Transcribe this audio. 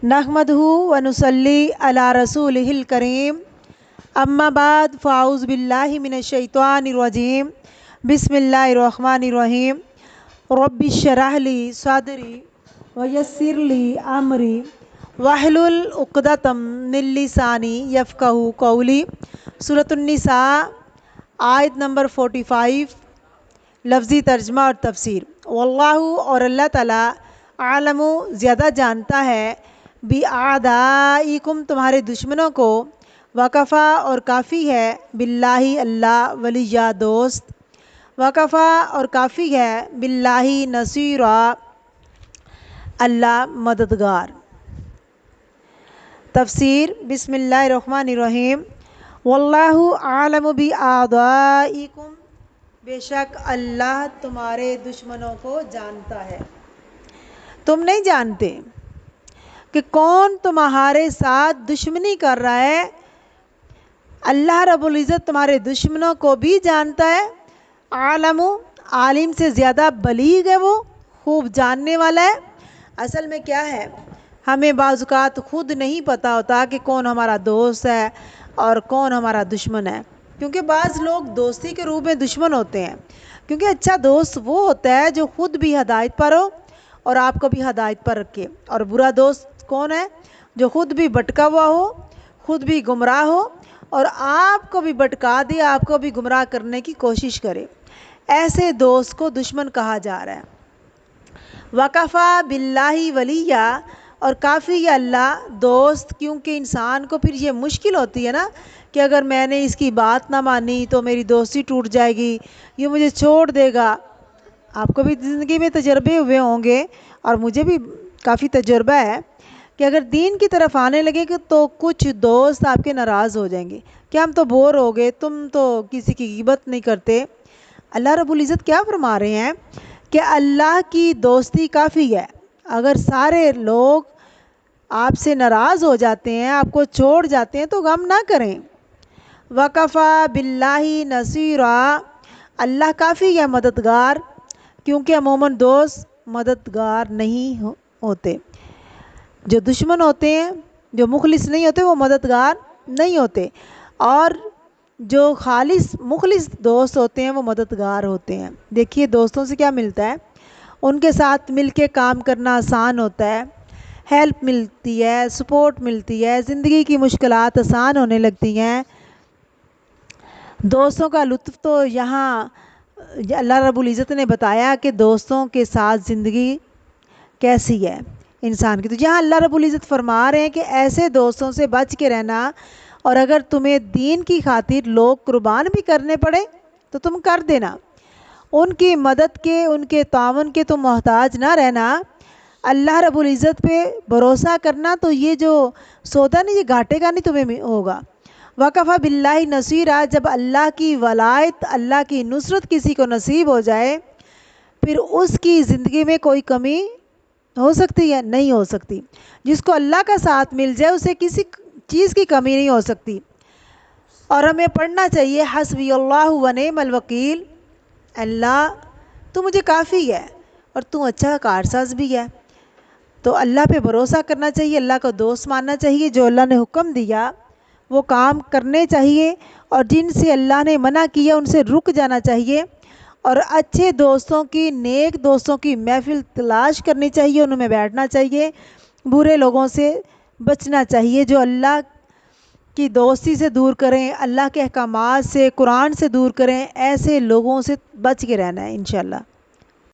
نحمدہ و نصلی علی رسولہ الکریم اما بعد فاعوذ باللہ من الشیطان الرجیم بسم اللہ الرحمن الرحیم رب اشرح لی صدری ویسر لی امری واحلل عقدۃ من لسانی یفقہوا قولی۔ سورۃ النساء آیت نمبر 45، لفظی ترجمہ اور تفسیر۔ واللہ اور اللہ تعالیٰ عالم زیادہ جانتا ہے بِأَعْدَائِكُمْ تمہارے دشمنوں کو، وکفا اور کافی ہے باللہ اللہ ولیہ دوست، وکفا اور کافی ہے باللہ نصیرا اللہ مددگار۔ تفسیر۔ بسم اللہ الرحمن الرحیم۔ واللہ عالم بِأَعْدَائِكُمْ بے شک اللہ تمہارے دشمنوں کو جانتا ہے۔ تم نہیں جانتے کہ کون تمہارے ساتھ دشمنی کر رہا ہے، اللہ رب العزت تمہارے دشمنوں کو بھی جانتا ہے۔ عالم عالم سے زیادہ بلیغ ہے، وہ خوب جاننے والا ہے۔ اصل میں کیا ہے، ہمیں بعض اوقات خود نہیں پتہ ہوتا کہ کون ہمارا دوست ہے اور کون ہمارا دشمن ہے، کیونکہ بعض لوگ دوستی کے روپ میں دشمن ہوتے ہیں، کیونکہ اچھا دوست وہ ہوتا ہے جو خود بھی ہدایت پر ہو اور آپ کو بھی ہدایت پر رکھے، اور برا دوست کون ہے، جو خود بھی بھٹکا ہوا ہو، خود بھی گمراہ ہو اور آپ کو بھی بھٹکا دے، آپ کو بھی گمراہ کرنے کی کوشش کرے۔ ایسے دوست کو دشمن کہا جا رہا ہے۔ وکفا باللہ ولیہ اور کافی ہے اللہ دوست، کیونکہ انسان کو پھر یہ مشکل ہوتی ہے نا کہ اگر میں نے اس کی بات نہ مانی تو میری دوستی ٹوٹ جائے گی، یہ مجھے چھوڑ دے گا۔ آپ کو بھی زندگی میں تجربے ہوئے ہوں گے اور مجھے بھی کافی تجربہ ہے کہ اگر دین کی طرف آنے لگے گا تو کچھ دوست آپ کے ناراض ہو جائیں گے کہ ہم تو بور ہو گئے، تم تو کسی کی غیبت نہیں کرتے۔ اللہ رب العزت کیا فرما رہے ہیں کہ اللہ کی دوستی کافی ہے۔ اگر سارے لوگ آپ سے ناراض ہو جاتے ہیں، آپ کو چھوڑ جاتے ہیں تو غم نہ کریں۔ وکفا باللہ نصیرا اللہ کافی ہے مددگار، کیونکہ عموماً دوست مددگار نہیں ہوتے۔ جو دشمن ہوتے ہیں، جو مخلص نہیں ہوتے، وہ مددگار نہیں ہوتے، اور جو خالص مخلص دوست ہوتے ہیں وہ مددگار ہوتے ہیں۔ دیکھیے دوستوں سے کیا ملتا ہے، ان کے ساتھ مل کے کام کرنا آسان ہوتا ہے، ہیلپ ملتی ہے، سپورٹ ملتی ہے، زندگی کی مشکلات آسان ہونے لگتی ہیں۔ دوستوں کا لطف تو یہاں اللہ رب العزت نے بتایا کہ دوستوں کے ساتھ زندگی کیسی ہے انسان کی، تو یہاں اللہ رب العزت فرما رہے ہیں کہ ایسے دوستوں سے بچ کے رہنا، اور اگر تمہیں دین کی خاطر لوگ قربان بھی کرنے پڑے تو تم کر دینا، ان کی مدد کے، ان کے تعاون کے تم محتاج نہ رہنا، اللہ رب العزت پہ بھروسہ کرنا، تو یہ جو سودا نہیں، یہ گھاٹے کا نہیں تمہیں ہوگا۔ وکفا باللہ نصیرا جب اللہ کی ولایت، اللہ کی نصرت کسی کو نصیب ہو جائے، پھر اس کی زندگی میں کوئی کمی ہو سکتی ہے؟ نہیں ہو سکتی۔ جس کو اللہ کا ساتھ مل جائے اسے کسی چیز کی کمی نہیں ہو سکتی۔ اور ہمیں پڑھنا چاہیے حسبی اللہ و نعم الوکیل، اللہ تو مجھے کافی ہے اور تو اچھا کارساز بھی ہے، تو اللہ پہ بھروسہ کرنا چاہیے، اللہ کو دوست ماننا چاہیے، جو اللہ نے حکم دیا وہ کام کرنے چاہیے، اور جن سے اللہ نے منع کیا ان سے رک جانا چاہیے، اور اچھے دوستوں کی، نیک دوستوں کی محفل تلاش کرنی چاہیے، ان میں بیٹھنا چاہیے، برے لوگوں سے بچنا چاہیے جو اللہ کی دوستی سے دور کریں، اللہ کے احکامات سے، قرآن سے دور کریں، ایسے لوگوں سے بچ کے رہنا ہے انشاءاللہ۔